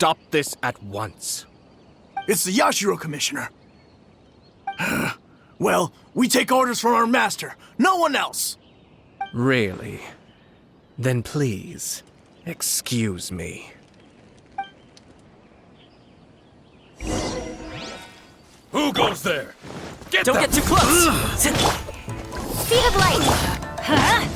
stop this at once. It's the Yashiro Commissioner. Well, we take orders from our master, no one else. Really? Then please, excuse me. Who goes there? Don't get too close! Speed of light! Huh?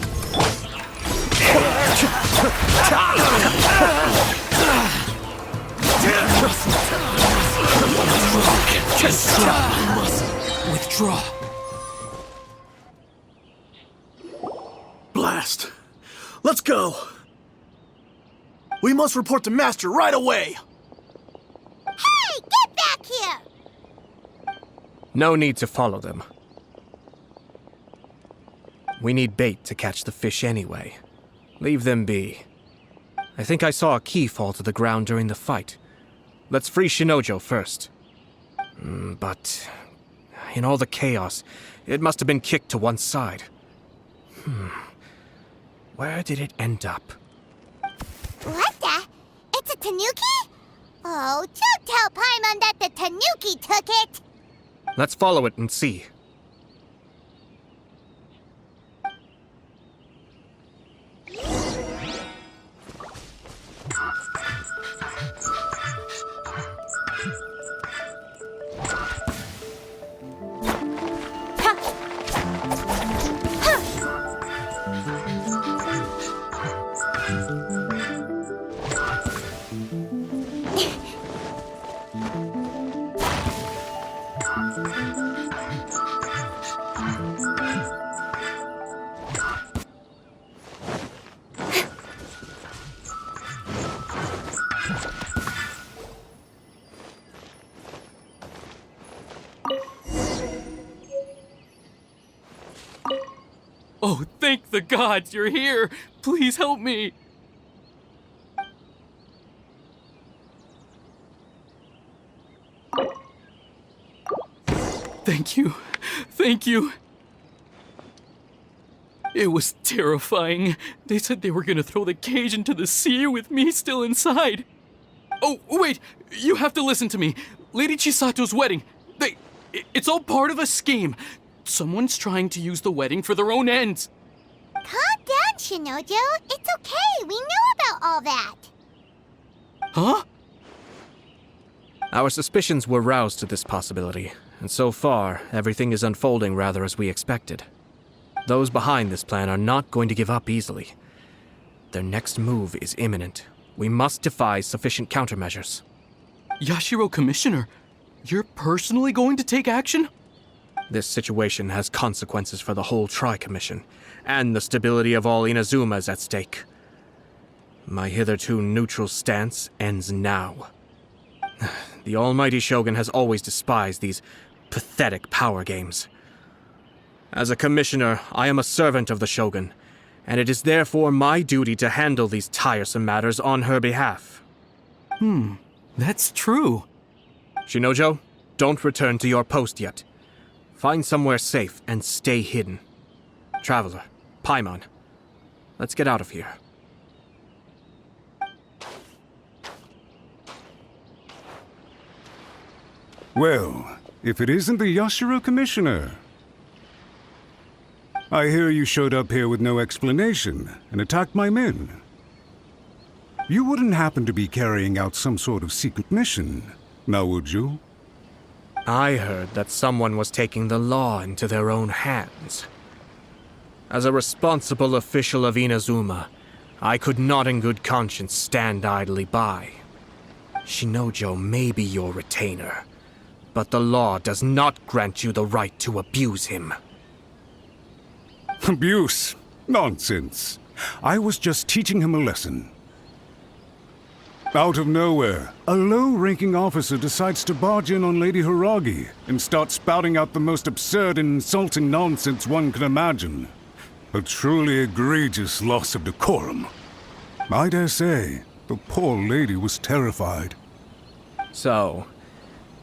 Withdraw. Blast. Let's go. We must report to Master right away. Hey, get back here! No need to follow them. We need bait to catch the fish anyway. Leave them be. I think I saw a key fall to the ground during the fight. Let's free Shinojo first. But in all the chaos, it must have been kicked to one side. Where did it end up? What the? It's a tanuki? Oh, don't tell Paimon that the tanuki took it! Let's follow it and see. Oh, thank the gods you're here! Please help me! Thank you. Thank you. It was terrifying. They said they were gonna throw the cage into the sea with me still inside. Oh, wait! You have to listen to me. Lady Chisato's wedding. It's all part of a scheme. Someone's trying to use the wedding for their own ends. Calm down, Shinojo. It's okay. We know about all that. Huh? Our suspicions were roused to this possibility, and so far, everything is unfolding rather as we expected. Those behind this plan are not going to give up easily. Their next move is imminent. We must devise sufficient countermeasures. Yashiro Commissioner, you're personally going to take action? This situation has consequences for the whole Tri-Commission, and the stability of all Inazuma is at stake. My hitherto neutral stance ends now. The almighty Shogun has always despised these pathetic power games. As a commissioner, I am a servant of the Shogun, and it is therefore my duty to handle these tiresome matters on her behalf. That's true. Shinojo, don't return to your post yet. Find somewhere safe and stay hidden. Traveler, Paimon, let's get out of here. Well, if it isn't the Yashiro Commissioner. I hear you showed up here with no explanation and attacked my men. You wouldn't happen to be carrying out some sort of secret mission, now would you? I heard that someone was taking the law into their own hands. As a responsible official of Inazuma, I could not in good conscience stand idly by. Shinojo may be your retainer, but the law does not grant you the right to abuse him. Abuse? Nonsense. I was just teaching him a lesson. Out of nowhere, a low-ranking officer decides to barge in on Lady Hiragi and start spouting out the most absurd and insulting nonsense one can imagine. A truly egregious loss of decorum. I dare say, the poor lady was terrified. So,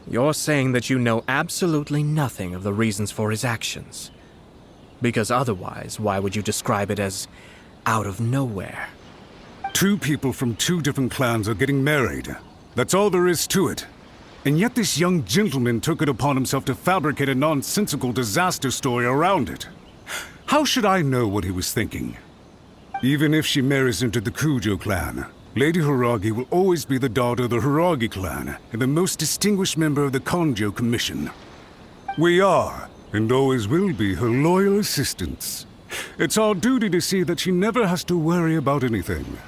you're saying that you know absolutely nothing of the reasons for his actions? Because otherwise, why would you describe it as out of nowhere? Two people from two different clans are getting married. That's all there is to it. And yet this young gentleman took it upon himself to fabricate a nonsensical disaster story around it. How should I know what he was thinking? Even if she marries into the Kujo clan, Lady Hiragi will always be the daughter of the Hiragi clan and the most distinguished member of the Kanjo Commission. We are, and always will be, her loyal assistants. It's our duty to see that she never has to worry about anything.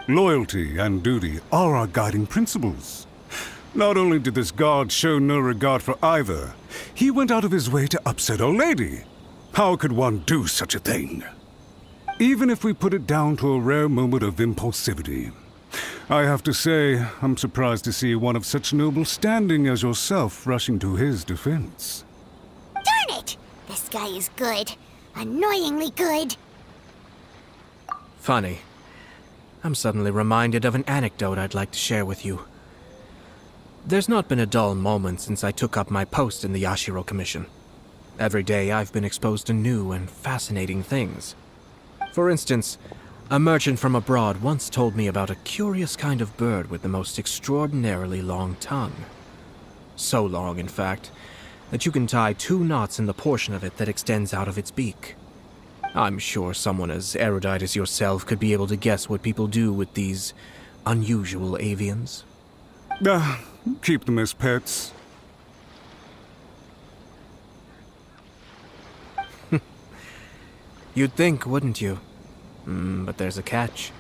Loyalty and duty are our guiding principles. Not only did this guard show no regard for either, he went out of his way to upset our lady. How could one do such a thing? Even if we put it down to a rare moment of impulsivity. I have to say, I'm surprised to see one of such noble standing as yourself rushing to his defense. Darn it! This guy is good. Annoyingly good. Funny. I'm suddenly reminded of an anecdote I'd like to share with you. There's not been a dull moment since I took up my post in the Yashiro Commission. Every day I've been exposed to new and fascinating things. For instance, a merchant from abroad once told me about a curious kind of bird with the most extraordinarily long tongue. So long, in fact, that you can tie 2 knots in the portion of it that extends out of its beak. I'm sure someone as erudite as yourself could be able to guess what people do with these unusual avians. Keep them as pets. You'd think, wouldn't you? But there's a catch.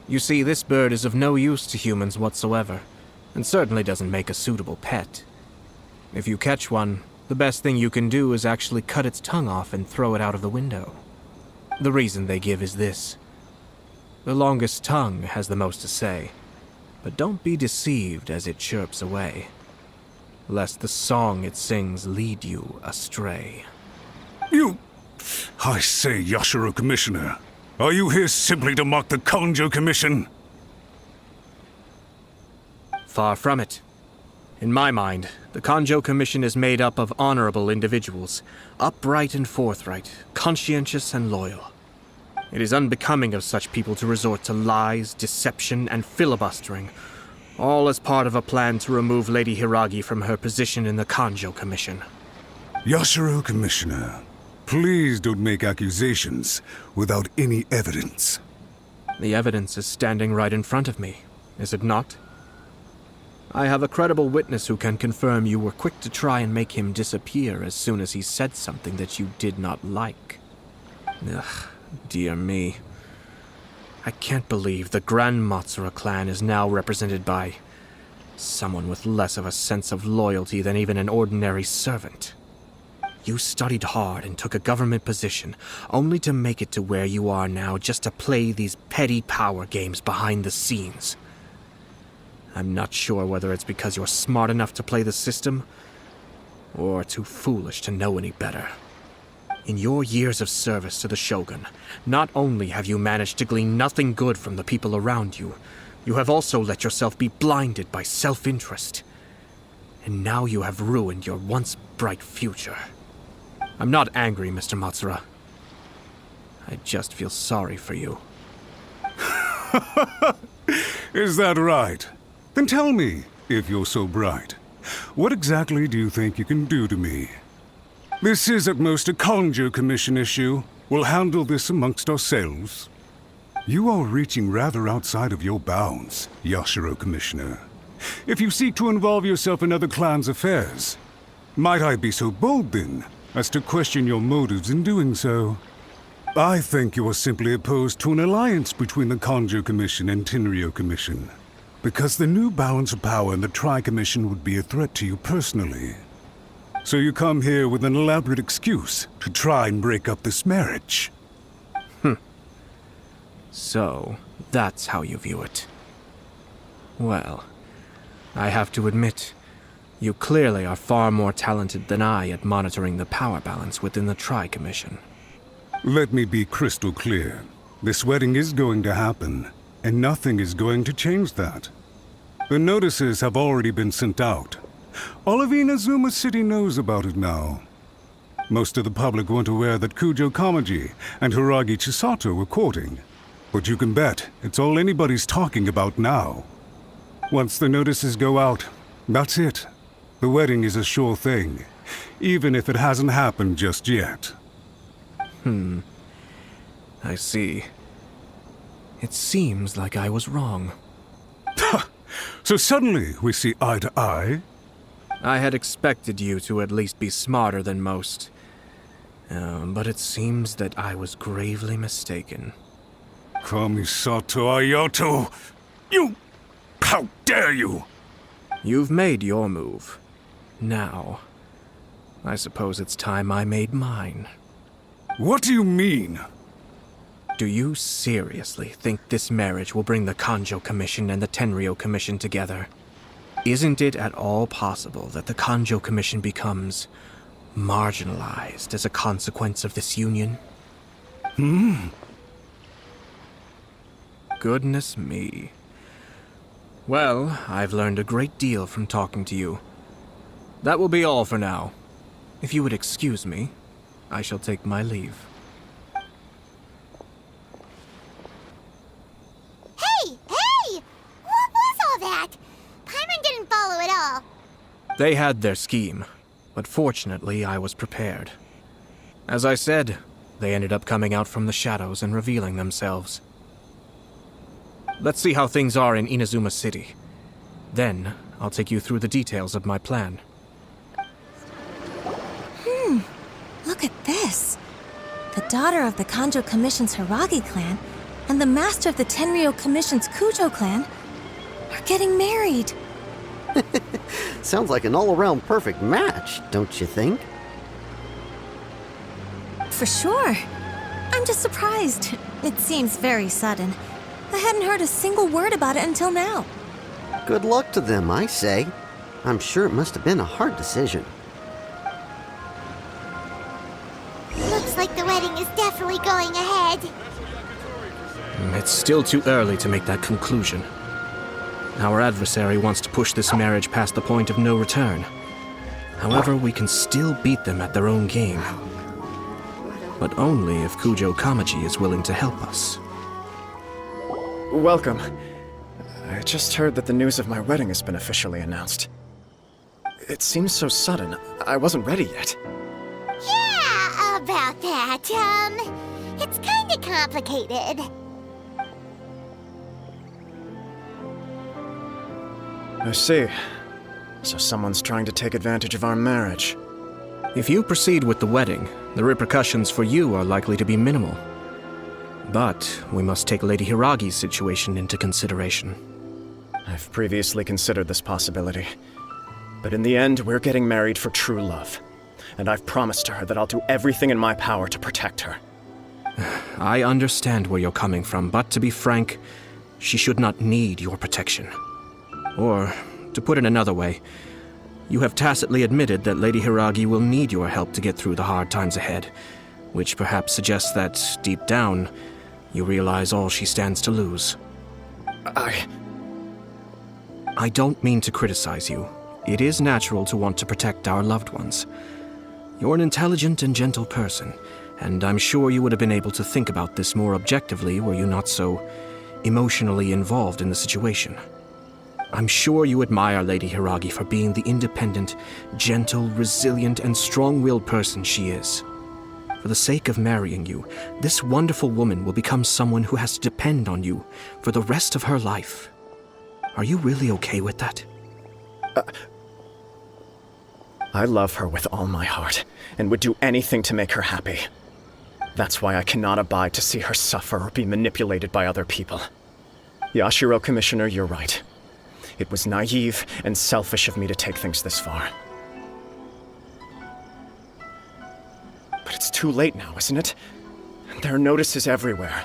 You see, this bird is of no use to humans whatsoever, and certainly doesn't make a suitable pet. If you catch one, the best thing you can do is actually cut its tongue off and throw it out of the window. The reason they give is this. The longest tongue has the most to say, but don't be deceived as it chirps away, lest the song it sings lead you astray. I say, Yashiro Commissioner, are you here simply to mock the Kanjo Commission? Far from it. In my mind, the Kanjo Commission is made up of honorable individuals, upright and forthright, conscientious and loyal. It is unbecoming of such people to resort to lies, deception, and filibustering, all as part of a plan to remove Lady Hiragi from her position in the Kanjo Commission. Yashiro Commissioner, please don't make accusations without any evidence. The evidence is standing right in front of me, is it not? I have a credible witness who can confirm you were quick to try and make him disappear as soon as he said something that you did not like. Ugh, dear me. I can't believe the Grand Matsura clan is now represented by someone with less of a sense of loyalty than even an ordinary servant. You studied hard and took a government position, only to make it to where you are now just to play these petty power games behind the scenes. I'm not sure whether it's because you're smart enough to play the system, or too foolish to know any better. In your years of service to the Shogun, not only have you managed to glean nothing good from the people around you, you have also let yourself be blinded by self-interest. And now you have ruined your once bright future. I'm not angry, Mr. Matsura. I just feel sorry for you. Is that right? Then tell me, if you're so bright, what exactly do you think you can do to me? This is at most a Kanjo Commission issue. We'll handle this amongst ourselves. You are reaching rather outside of your bounds, Yashiro Commissioner. If you seek to involve yourself in other clans' affairs, might I be so bold then, as to question your motives in doing so? I think you are simply opposed to an alliance between the Kanjo Commission and Tenryo Commission, because the new balance of power in the Tri-Commission would be a threat to you personally. So you come here with an elaborate excuse to try and break up this marriage. So, that's how you view it. Well, I have to admit, you clearly are far more talented than I at monitoring the power balance within the Tri-Commission. Let me be crystal clear. This wedding is going to happen, and nothing is going to change that. The notices have already been sent out. All of Inazuma City knows about it now. Most of the public weren't aware that Kujo Kamaji and Hiragi Chisato were courting. But you can bet it's all anybody's talking about now. Once the notices go out, that's it. The wedding is a sure thing, even if it hasn't happened just yet. I see. It seems like I was wrong. So suddenly we see eye to eye? I had expected you to at least be smarter than most. But it seems that I was gravely mistaken. Kamisato Ayato! You... How dare you! You've made your move. Now, I suppose it's time I made mine. What do you mean? Do you seriously think this marriage will bring the Kanjo Commission and the Tenryou Commission together? Isn't it at all possible that the Kanjo Commission becomes marginalized as a consequence of this union? Goodness me. Well, I've learned a great deal from talking to you. That will be all for now. If you would excuse me, I shall take my leave. Hey! Hey! What was all that? Paimon didn't follow at all. They had their scheme, but fortunately I was prepared. As I said, they ended up coming out from the shadows and revealing themselves. Let's see how things are in Inazuma City. Then, I'll take you through the details of my plan. Look at this. The daughter of the Kanjo Commission's Hiragi clan and the master of the Tenryou Commission's Kujo clan are getting married. Sounds like an all-around perfect match, don't you think? For sure. I'm just surprised. It seems very sudden. I hadn't heard a single word about it until now. Good luck to them, I say. I'm sure it must have been a hard decision. Looks like the wedding is definitely going ahead. It's still too early to make that conclusion. Our adversary wants to push this marriage past the point of no return. However, we can still beat them at their own game. But only if Kujo Kamaji is willing to help us. Welcome. I just heard that the news of my wedding has been officially announced. It seems so sudden. I wasn't ready yet. Yeah, about that. It's kinda complicated. I see. So someone's trying to take advantage of our marriage. If you proceed with the wedding, the repercussions for you are likely to be minimal. But we must take Lady Hiragi's situation into consideration. I've previously considered this possibility. But in the end, we're getting married for true love. And I've promised her that I'll do everything in my power to protect her. I understand where you're coming from, but to be frank, she should not need your protection. Or, to put it another way, you have tacitly admitted that Lady Hiragi will need your help to get through the hard times ahead, which perhaps suggests that, deep down, you realize all she stands to lose. I don't mean to criticize you. It is natural to want to protect our loved ones. You're an intelligent and gentle person, and I'm sure you would have been able to think about this more objectively were you not so emotionally involved in the situation. I'm sure you admire Lady Hiragi for being the independent, gentle, resilient, and strong-willed person she is. For the sake of marrying you, this wonderful woman will become someone who has to depend on you for the rest of her life. Are you really okay with that? I love her with all my heart, and would do anything to make her happy. That's why I cannot abide to see her suffer or be manipulated by other people. Yashiro, Commissioner, you're right. It was naive and selfish of me to take things this far. But it's too late now, isn't it? There are notices everywhere.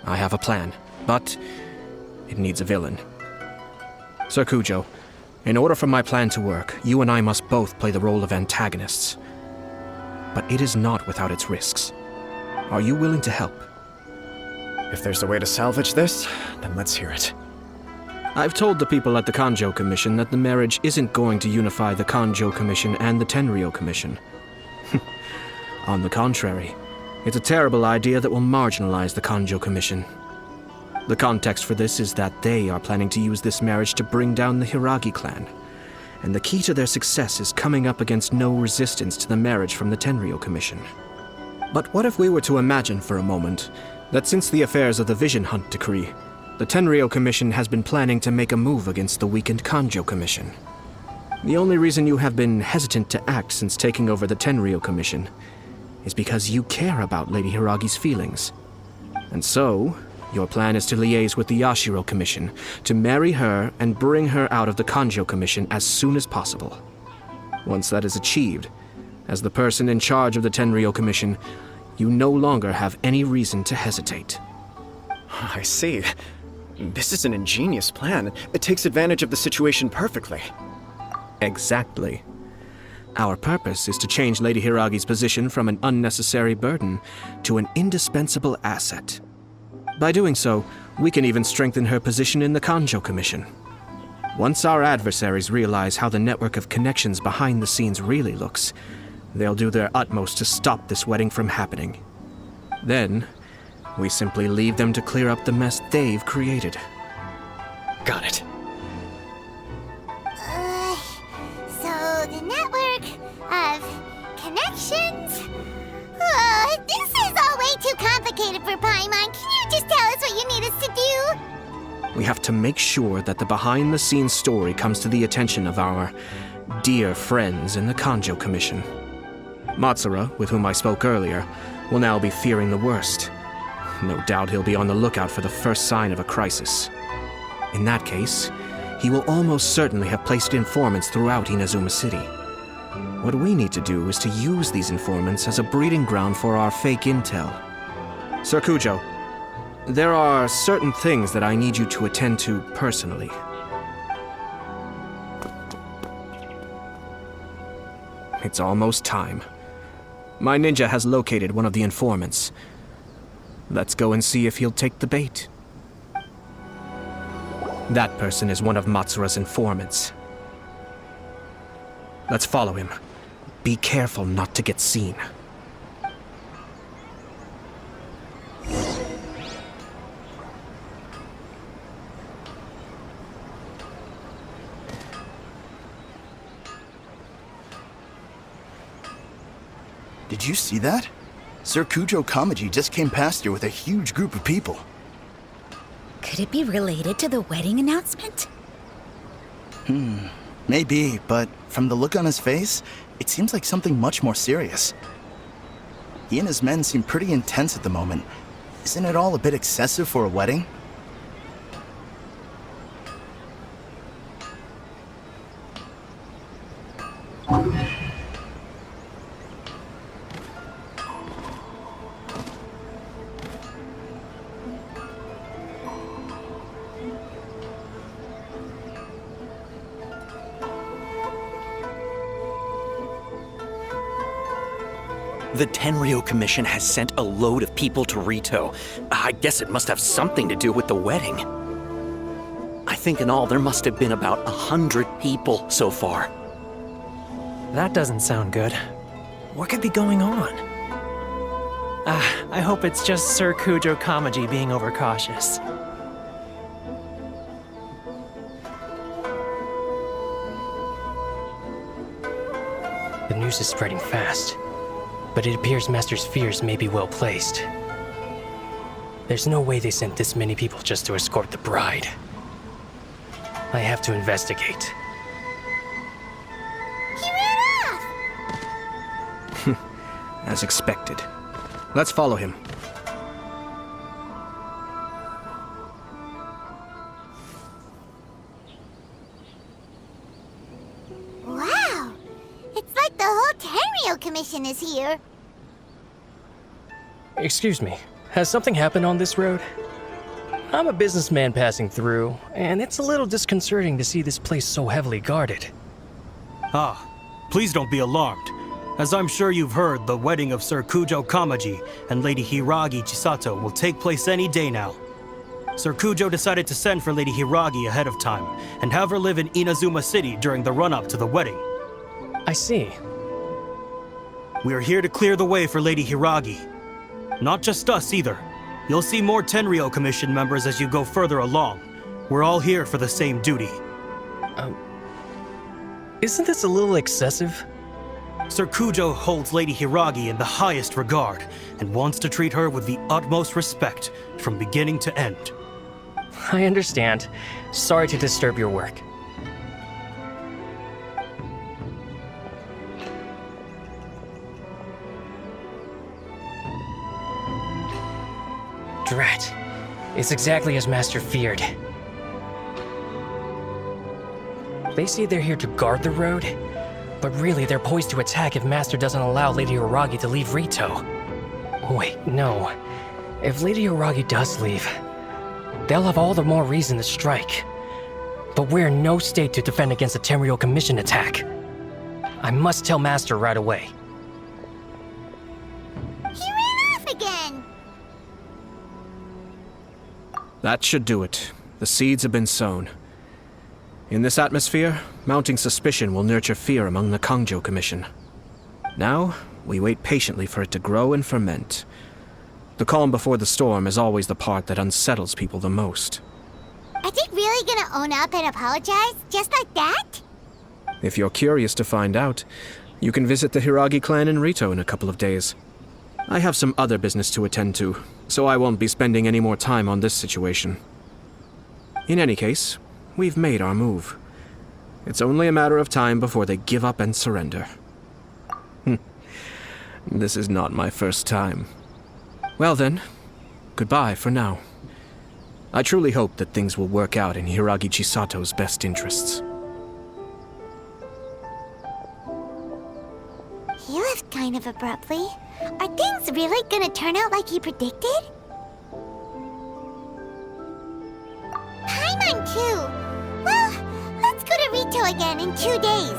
I have a plan, but it needs a villain. Sir Kujo, in order for my plan to work, you and I must both play the role of antagonists. But it is not without its risks. Are you willing to help? If there's a way to salvage this, then let's hear it. I've told the people at the Kanjo Commission that the marriage isn't going to unify the Kanjo Commission and the Tenryou Commission. On the contrary, it's a terrible idea that will marginalize the Kanjo Commission. The context for this is that they are planning to use this marriage to bring down the Hiragi clan. And the key to their success is coming up against no resistance to the marriage from the Tenryou Commission. But what if we were to imagine for a moment that since the affairs of the Vision Hunt decree, the Tenryou Commission has been planning to make a move against the weakened Kanjo Commission? The only reason you have been hesitant to act since taking over the Tenryou Commission is because you care about Lady Hiragi's feelings. And so, your plan is to liaise with the Yashiro Commission to marry her and bring her out of the Kanjo Commission as soon as possible. Once that is achieved, as the person in charge of the Tenryou Commission, you no longer have any reason to hesitate. I see. This is an ingenious plan. It takes advantage of the situation perfectly. Exactly. Our purpose is to change Lady Hiragi's position from an unnecessary burden to an indispensable asset. By doing so, we can even strengthen her position in the Kanjo Commission. Once our adversaries realize how the network of connections behind the scenes really looks, they'll do their utmost to stop this wedding from happening. Then, we simply leave them to clear up the mess they've created. Got it. So the network of connections? This is all way too complicated for Paimon. Can you just tell us what you need us to do? We have to make sure that the behind-the-scenes story comes to the attention of our dear friends in the Kanjo Commission. Matsura, with whom I spoke earlier, will now be fearing the worst. No doubt he'll be on the lookout for the first sign of a crisis. In that case, he will almost certainly have placed informants throughout Inazuma City. What we need to do is to use these informants as a breeding ground for our fake intel. Sir Kujo, there are certain things that I need you to attend to personally. It's almost time. My ninja has located one of the informants. Let's go and see if he'll take the bait. That person is one of Matsura's informants. Let's follow him. Be careful not to get seen. Did you see that? Sir Kujo Kamaji just came past here with a huge group of people. Could it be related to the wedding announcement? Maybe, but from the look on his face, it seems like something much more serious. He and his men seem pretty intense at the moment. Isn't it all a bit excessive for a wedding? The Tenryou Commission has sent a load of people to Rito. I guess it must have something to do with the wedding. I think in all there must have been about 100 people so far. That doesn't sound good. What could be going on? I hope it's just Sir Kujo Kamaji being overcautious. The news is spreading fast, but it appears Master's fears may be well placed. There's no way they sent this many people just to escort the bride. I have to investigate. He ran off! As expected. Let's follow him. Wow! It's like the whole Tenryou Commission is here. Excuse me, has something happened on this road? I'm a businessman passing through, and it's a little disconcerting to see this place so heavily guarded. Please don't be alarmed. As I'm sure you've heard, the wedding of Sir Kujo Kamaji and Lady Hiragi Chisato will take place any day now. Sir Kujo decided to send for Lady Hiragi ahead of time and have her live in Inazuma City during the run-up to the wedding. I see. We are here to clear the way for Lady Hiragi. Not just us either. You'll see more Tenryo Commission members as you go further along. We're all here for the same duty. Isn't this a little excessive? Sir Kujo holds Lady Hiragi in the highest regard and wants to treat her with the utmost respect from beginning to end. I understand. Sorry to disturb your work. Drat. It's exactly as Master feared. They say they're here to guard the road, but really they're poised to attack if Master doesn't allow Lady Hiragi to leave Rito. Wait, no. If Lady Hiragi does leave, they'll have all the more reason to strike. But we're in no state to defend against a Tenryo Commission attack. I must tell Master right away. He ran off again! That should do it. The seeds have been sown. In this atmosphere, mounting suspicion will nurture fear among the Kangjo Commission. Now, we wait patiently for it to grow and ferment. The calm before the storm is always the part that unsettles people the most. Are they really gonna own up and apologize? Just like that? If you're curious to find out, you can visit the Hiragi clan in Rito in a couple of days. I have some other business to attend to, so I won't be spending any more time on this situation. In any case, we've made our move. It's only a matter of time before they give up and surrender. This is not my first time. Well then, goodbye for now. I truly hope that things will work out in Hiragi Chisato's best interests. He left kind of abruptly. Are things really gonna turn out like he predicted? Paimon too! Well, let's go to Rito again in 2 days.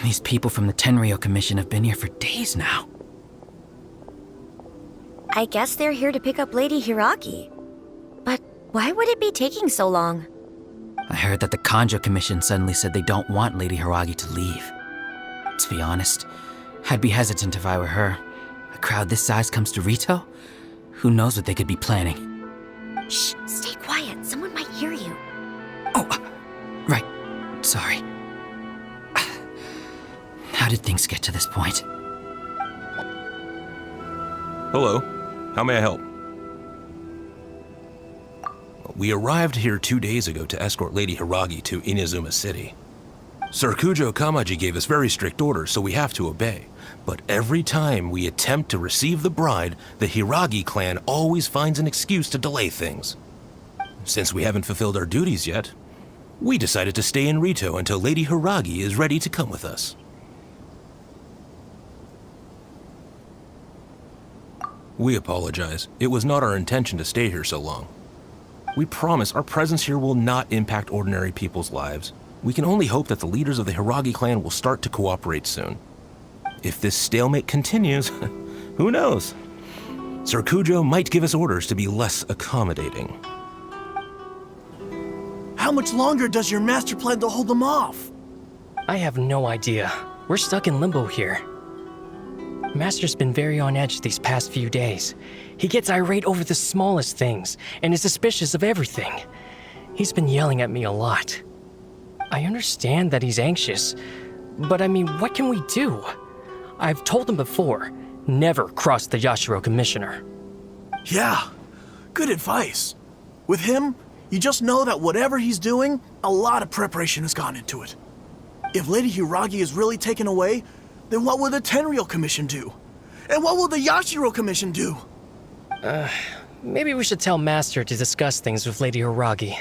These people from the Tenryo Commission have been here for days now. I guess they're here to pick up Lady Hiragi. But why would it be taking so long? I heard that the Kanjo Commission suddenly said they don't want Lady Hiragi to leave. To be honest, I'd be hesitant if I were her. A crowd this size comes to Rito? Who knows what they could be planning? Shh, stay quiet. Someone might hear you. Oh, right. Sorry. How did things get to this point? Hello. How may I help? We arrived here 2 days ago to escort Lady Hiragi to Inazuma City. Sir Kujo Kamaji gave us very strict orders, so we have to obey. But every time we attempt to receive the bride, the Hiragi clan always finds an excuse to delay things. Since we haven't fulfilled our duties yet, we decided to stay in Rito until Lady Hiragi is ready to come with us. We apologize. It was not our intention to stay here so long. We promise our presence here will not impact ordinary people's lives. We can only hope that the leaders of the Hiragi clan will start to cooperate soon. If this stalemate continues, who knows? Sir Kujo might give us orders to be less accommodating. How much longer does your master plan to hold them off? I have no idea. We're stuck in limbo here. Master's been very on edge these past few days. He gets irate over the smallest things and is suspicious of everything. He's been yelling at me a lot. I understand that he's anxious, but I mean, what can we do? I've told him before, never cross the Yashiro Commissioner. Yeah, good advice. With him, you just know that whatever he's doing, a lot of preparation has gone into it. If Lady Hiragi is really taken away, then what will the Tenryo Commission do? And what will the Yashiro Commission do? Maybe we should tell Master to discuss things with Lady Hiragi.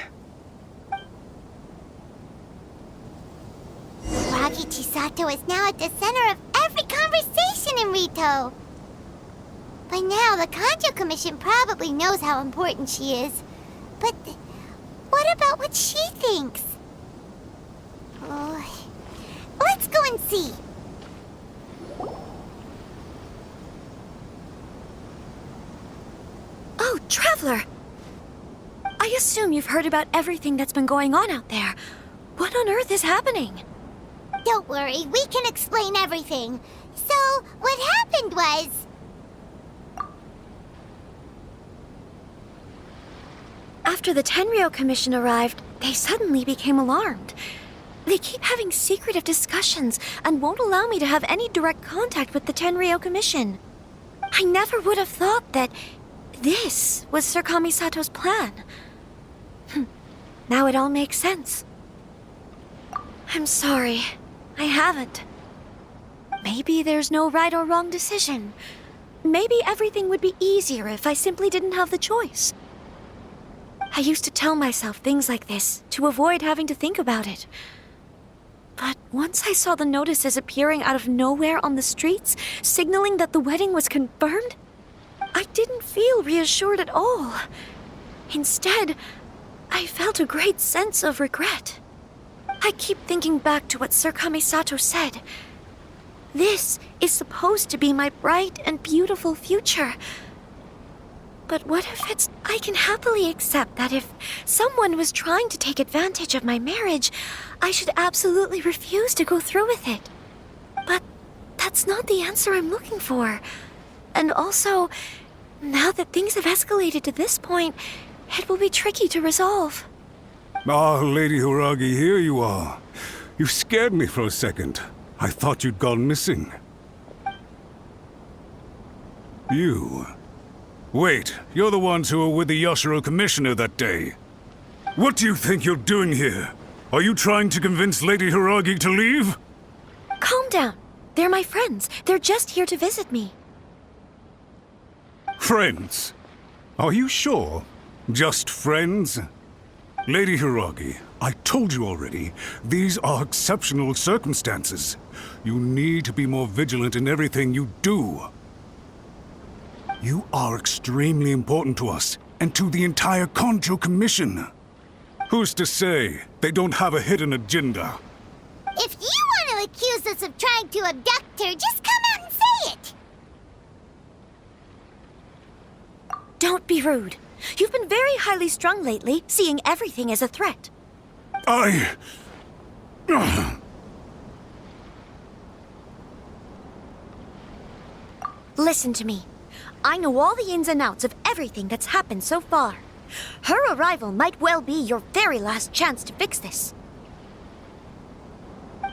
Hiragi Chisato is now at the center of every conversation in Rito. By now, the Kanjo Commission probably knows how important she is. But what about what she thinks? Oh, let's go and see. Oh, Traveler! I assume you've heard about everything that's been going on out there. What on earth is happening? Don't worry, we can explain everything. So, what happened was... After the Tenryou Commission arrived, they suddenly became alarmed. They keep having secretive discussions and won't allow me to have any direct contact with the Tenryou Commission. I never would have thought that this was Sir Kamisato's plan. Now it all makes sense. I'm sorry. I haven't. Maybe there's no right or wrong decision. Maybe everything would be easier if I simply didn't have the choice. I used to tell myself things like this to avoid having to think about it. But once I saw the notices appearing out of nowhere on the streets, signaling that the wedding was confirmed, I didn't feel reassured at all. Instead, I felt a great sense of regret. I keep thinking back to what Sir Kamisato said. This is supposed to be my bright and beautiful future. But what if it's... I can happily accept that if someone was trying to take advantage of my marriage, I should absolutely refuse to go through with it. But that's not the answer I'm looking for. And also, now that things have escalated to this point, it will be tricky to resolve. Ah, Lady Hiragi, here you are. You scared me for a second. I thought you'd gone missing. You... Wait, you're the ones who were with the Yashiro Commissioner that day. What do you think you're doing here? Are you trying to convince Lady Hiragi to leave? Calm down. They're my friends. They're just here to visit me. Friends? Are you sure? Just friends? Lady Hiragi, I told you already, these are exceptional circumstances. You need to be more vigilant in everything you do. You are extremely important to us, and to the entire Kanjo Commission. Who's to say they don't have a hidden agenda? If you want to accuse us of trying to abduct her, just come out and say it! Don't be rude. You've been very highly strung lately, seeing everything as a threat. Listen to me. I know all the ins and outs of everything that's happened so far. Her arrival might well be your very last chance to fix this.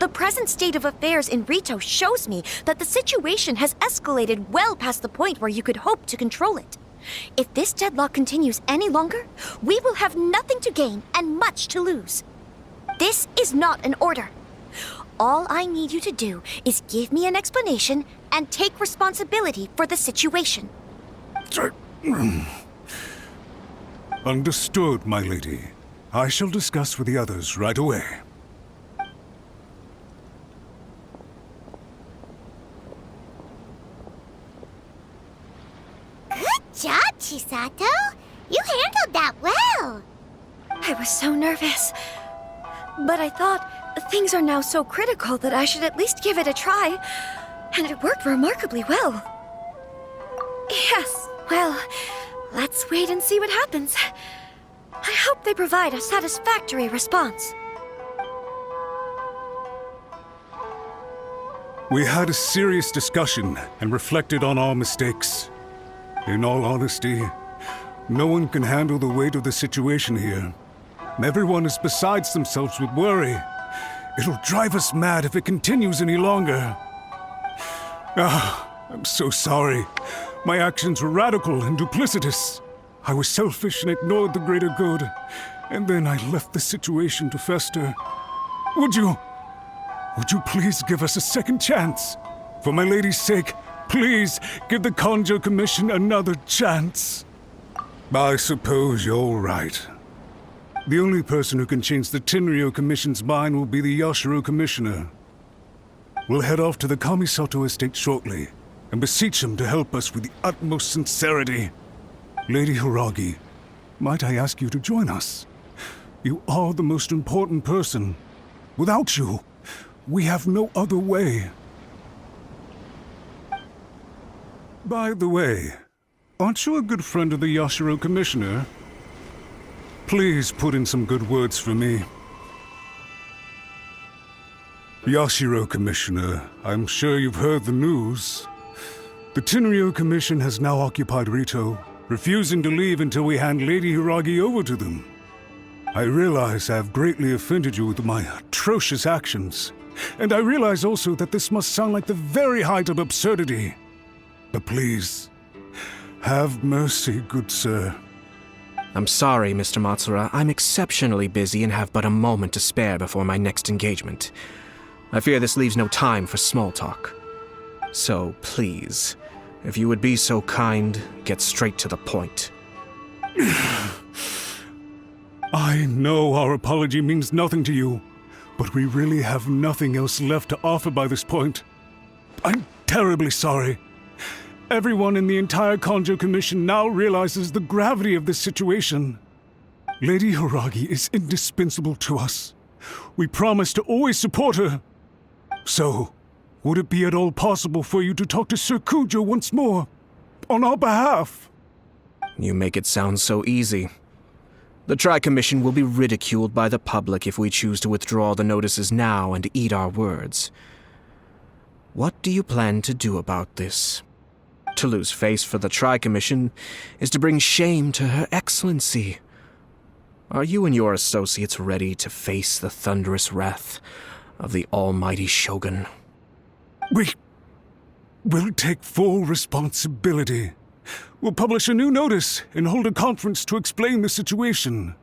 The present state of affairs in Rito shows me that the situation has escalated well past the point where you could hope to control it. If this deadlock continues any longer, we will have nothing to gain and much to lose. This is not an order. All I need you to do is give me an explanation and take responsibility for the situation. Understood, my lady. I shall discuss with the others right away. Good job, Chisato. You handled that well. I was so nervous. But I thought things are now so critical that I should at least give it a try. And it worked remarkably well. Yes, well, let's wait and see what happens. I hope they provide a satisfactory response. We had a serious discussion and reflected on our mistakes. In all honesty, no one can handle the weight of the situation here. Everyone is besides themselves with worry. It'll drive us mad if it continues any longer. I'm so sorry. My actions were radical and duplicitous. I was selfish and ignored the greater good. And then I left the situation to fester. Would you please give us a second chance? For my lady's sake, please give the Kanjo Commission another chance. I suppose you're right. The only person who can change the Tenryou Commission's mind will be the Yashiro Commissioner. We'll head off to the Kamisato estate shortly and beseech him to help us with the utmost sincerity. Lady Hiragi, might I ask you to join us? You are the most important person. Without you, we have no other way. By the way, aren't you a good friend of the Yashiro Commissioner? Please put in some good words for me. Yashiro Commissioner, I'm sure you've heard the news. The Tenryou Commission has now occupied Rito, refusing to leave until we hand Lady Hiragi over to them. I realize I have greatly offended you with my atrocious actions, and I realize also that this must sound like the very height of absurdity. But please, have mercy, good sir. I'm sorry, Mr. Matsura. I'm exceptionally busy and have but a moment to spare before my next engagement. I fear this leaves no time for small talk. So, please, if you would be so kind, get straight to the point. I know our apology means nothing to you, but we really have nothing else left to offer by this point. I'm terribly sorry. Everyone in the entire Kanjo Commission now realizes the gravity of this situation. Lady Hiragi is indispensable to us. We promise to always support her. So, would it be at all possible for you to talk to Sir Kujo once more, on our behalf? You make it sound so easy. The Tri-Commission will be ridiculed by the public if we choose to withdraw the notices now and eat our words. What do you plan to do about this? To lose face for the Tri-Commission is to bring shame to Her Excellency. Are you and your associates ready to face the thunderous wrath of the almighty Shogun? We will take full responsibility. We'll publish a new notice and hold a conference to explain the situation.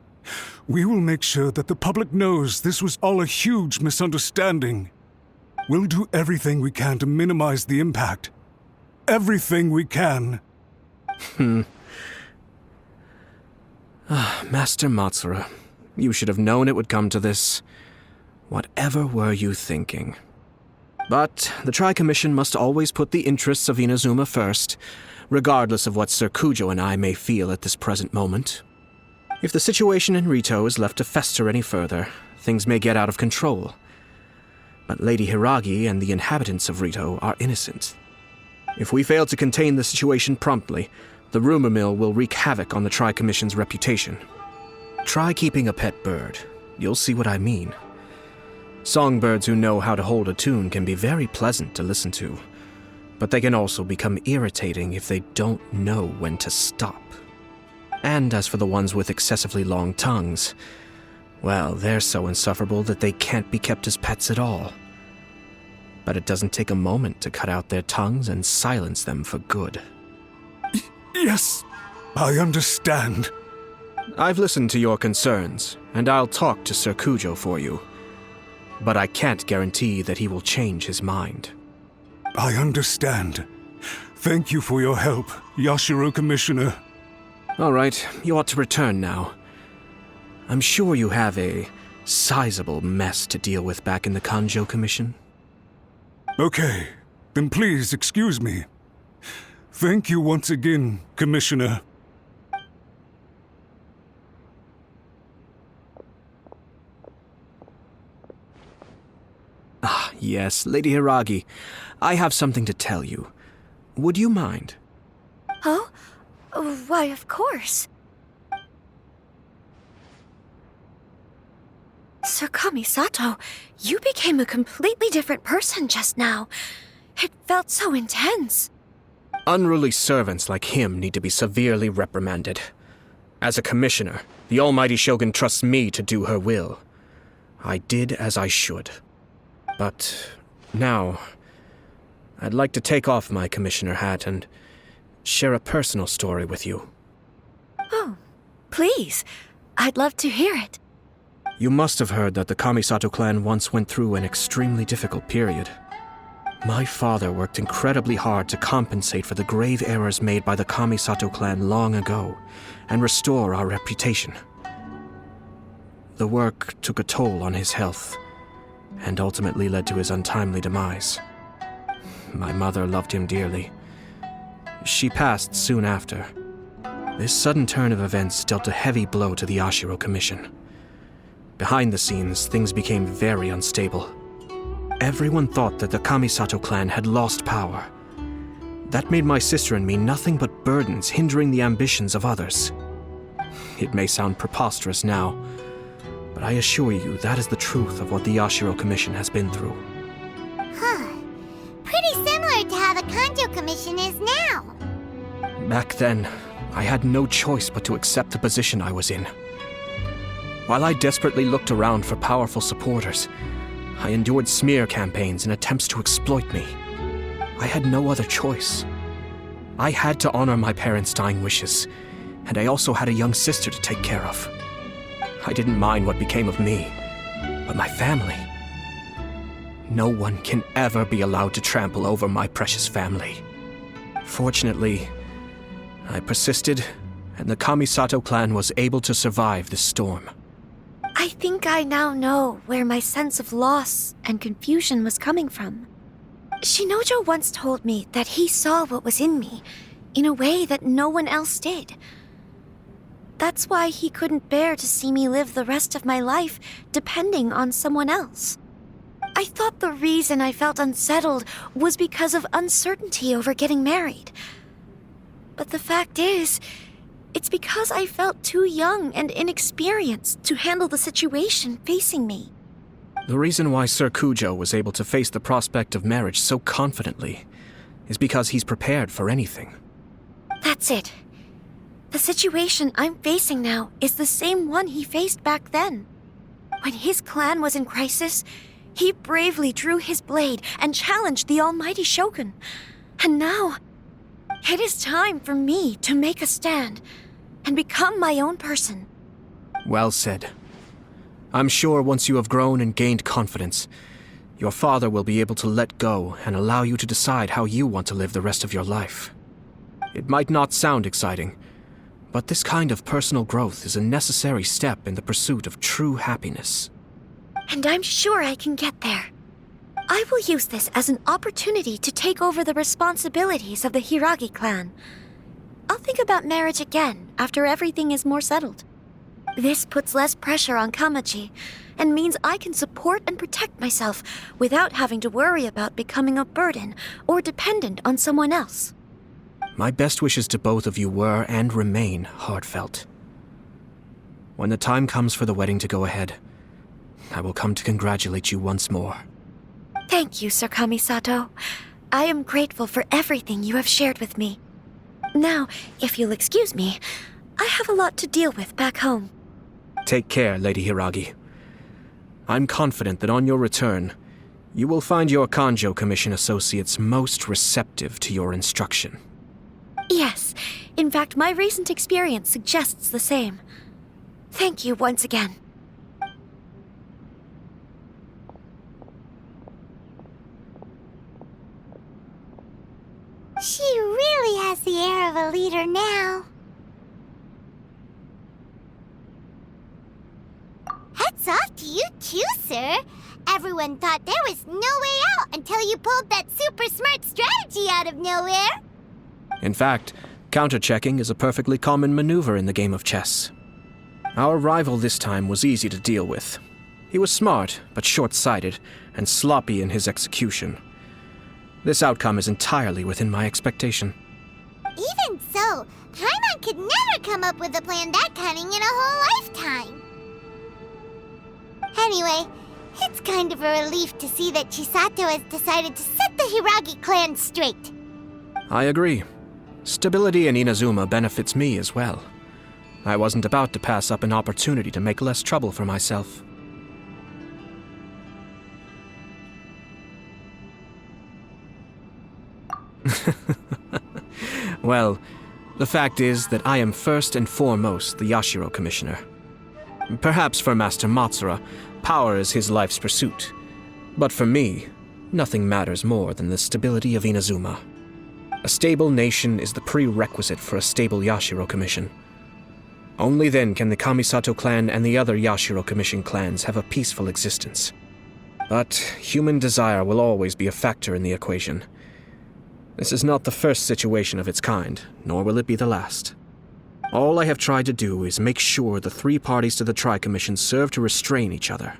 We will make sure that the public knows this was all a huge misunderstanding. We'll do everything we can to minimize the impact. Everything we can. Master Matsura, you should have known it would come to this. Whatever were you thinking? But the Tri-Commission must always put the interests of Inazuma first, regardless of what Sir Kujo and I may feel at this present moment. If the situation in Rito is left to fester any further, things may get out of control. But Lady Hiragi and the inhabitants of Rito are innocent. If we fail to contain the situation promptly, the rumor mill will wreak havoc on the Tri-Commission's reputation. Try keeping a pet bird. You'll see what I mean. Songbirds who know how to hold a tune can be very pleasant to listen to, but they can also become irritating if they don't know when to stop. And as for the ones with excessively long tongues, well, they're so insufferable that they can't be kept as pets at all. But it doesn't take a moment to cut out their tongues and silence them for good. Yes, I understand. I've listened to your concerns, and I'll talk to Sir Kujo for you. But I can't guarantee that he will change his mind. I understand. Thank you for your help, Yashiro Commissioner. All right, you ought to return now. I'm sure you have a sizable mess to deal with back in the Kanjo Commission. Okay, then please excuse me. Thank you once again, Commissioner. Ah, yes, Lady Hiragi. I have something to tell you. Would you mind? Oh? Why, of course. Sir Kamisato, you became a completely different person just now. It felt so intense. Unruly servants like him need to be severely reprimanded. As a commissioner, the almighty Shogun trusts me to do her will. I did as I should. But now, I'd like to take off my commissioner hat and share a personal story with you. Oh, please. I'd love to hear it. You must have heard that the Kamisato clan once went through an extremely difficult period. My father worked incredibly hard to compensate for the grave errors made by the Kamisato clan long ago and restore our reputation. The work took a toll on his health and ultimately led to his untimely demise. My mother loved him dearly. She passed soon after. This sudden turn of events dealt a heavy blow to the Yashiro Commission. Behind the scenes, things became very unstable. Everyone thought that the Kamisato clan had lost power. That made my sister and me nothing but burdens hindering the ambitions of others. It may sound preposterous now, but I assure you that is the truth of what the Yashiro Commission has been through. Huh. Pretty similar to how the Kanjo Commission is now. Back then, I had no choice but to accept the position I was in. While I desperately looked around for powerful supporters, I endured smear campaigns and attempts to exploit me. I had no other choice. I had to honor my parents' dying wishes, and I also had a young sister to take care of. I didn't mind what became of me, but my family. No one can ever be allowed to trample over my precious family. Fortunately, I persisted, and the Kamisato clan was able to survive this storm. I think I now know where my sense of loss and confusion was coming from. Shinojo once told me that he saw what was in me in a way that no one else did. That's why he couldn't bear to see me live the rest of my life depending on someone else. I thought the reason I felt unsettled was because of uncertainty over getting married. But the fact is, it's because I felt too young and inexperienced to handle the situation facing me. The reason why Sir Kujo was able to face the prospect of marriage so confidently is because he's prepared for anything. That's it. The situation I'm facing now is the same one he faced back then. When his clan was in crisis, he bravely drew his blade and challenged the almighty Shogun. And now, it is time for me to make a stand and become my own person. Well said. I'm sure once you have grown and gained confidence, your father will be able to let go and allow you to decide how you want to live the rest of your life. It might not sound exciting, but this kind of personal growth is a necessary step in the pursuit of true happiness. And I'm sure I can get there. I will use this as an opportunity to take over the responsibilities of the Hiragi clan. I'll think about marriage again after everything is more settled. This puts less pressure on Kamaji, and means I can support and protect myself without having to worry about becoming a burden or dependent on someone else. My best wishes to both of you were and remain heartfelt. When the time comes for the wedding to go ahead, I will come to congratulate you once more. Thank you, Sir Kamisato. I am grateful for everything you have shared with me. Now, if you'll excuse me, I have a lot to deal with back home. Take care, Lady Hiragi. I'm confident that on your return, you will find your Kanjo Commission associates most receptive to your instruction. Yes, in fact, my recent experience suggests the same. Thank you once again. She really has the air of a leader now. Hats off to you too, sir. Everyone thought there was no way out until you pulled that super smart strategy out of nowhere. In fact, counter-checking is a perfectly common maneuver in the game of chess. Our rival this time was easy to deal with. He was smart, but short-sighted, and sloppy in his execution. This outcome is entirely within my expectation. Even so, Paimon could never come up with a plan that cunning in a whole lifetime. Anyway, it's kind of a relief to see that Chisato has decided to set the Hiragi clan straight. I agree. Stability in Inazuma benefits me as well. I wasn't about to pass up an opportunity to make less trouble for myself. Well, the fact is that I am first and foremost the Yashiro Commissioner. Perhaps for Master Matsura, power is his life's pursuit. But for me, nothing matters more than the stability of Inazuma. A stable nation is the prerequisite for a stable Yashiro Commission. Only then can the Kamisato clan and the other Yashiro Commission clans have a peaceful existence. But human desire will always be a factor in the equation. This is not the first situation of its kind, nor will it be the last. All I have tried to do is make sure the three parties to the Tri-Commission serve to restrain each other.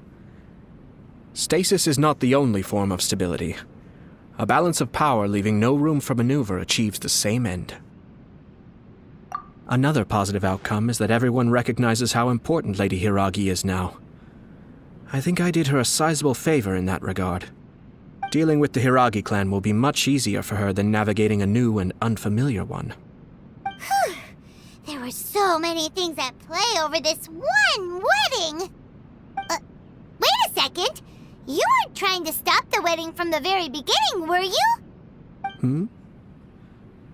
Stasis is not the only form of stability. A balance of power leaving no room for maneuver achieves the same end. Another positive outcome is that everyone recognizes how important Lady Hiragi is now. I think I did her a sizable favor in that regard. Dealing with the Hiragi clan will be much easier for her than navigating a new and unfamiliar one. so many things at play over this one wedding. Wait a second. You weren't trying to stop the wedding from the very beginning, were you?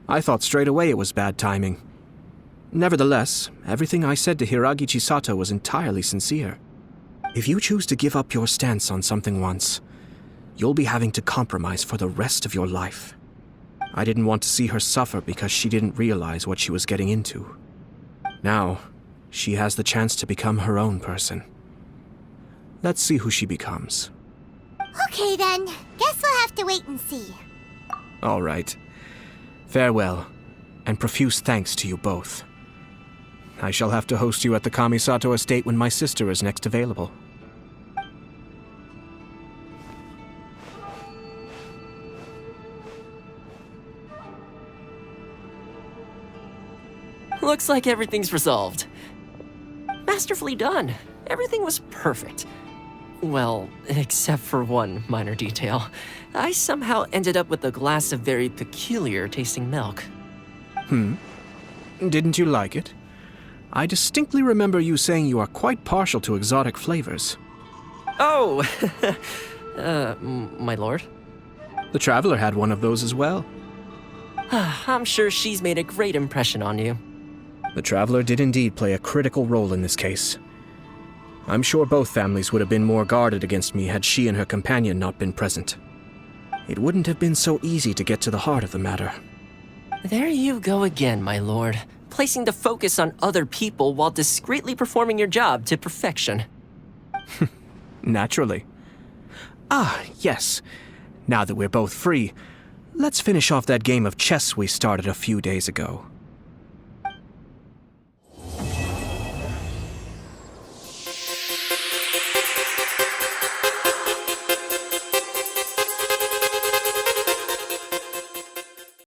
I thought straight away it was bad timing. Nevertheless, everything I said to Hiragi Chisato was entirely sincere. If you choose to give up your stance on something once, you'll be having to compromise for the rest of your life. I didn't want to see her suffer because she didn't realize what she was getting into. Now, she has the chance to become her own person. Let's see who she becomes. Okay then, guess we'll have to wait and see. All right. Farewell, and profuse thanks to you both. I shall have to host you at the Kamisato estate when my sister is next available. Looks like everything's resolved. Masterfully done. Everything was perfect. Well, except for one minor detail. I somehow ended up with a glass of very peculiar tasting milk. Didn't you like it? I distinctly remember you saying you are quite partial to exotic flavors. Oh, my lord? The Traveler had one of those as well. I'm sure she's made a great impression on you. The Traveler did indeed play a critical role in this case. I'm sure both families would have been more guarded against me had she and her companion not been present. It wouldn't have been so easy to get to the heart of the matter. There you go again, my lord. Placing the focus on other people while discreetly performing your job to perfection. Naturally. Ah, yes. Now that we're both free, let's finish off that game of chess we started a few days ago.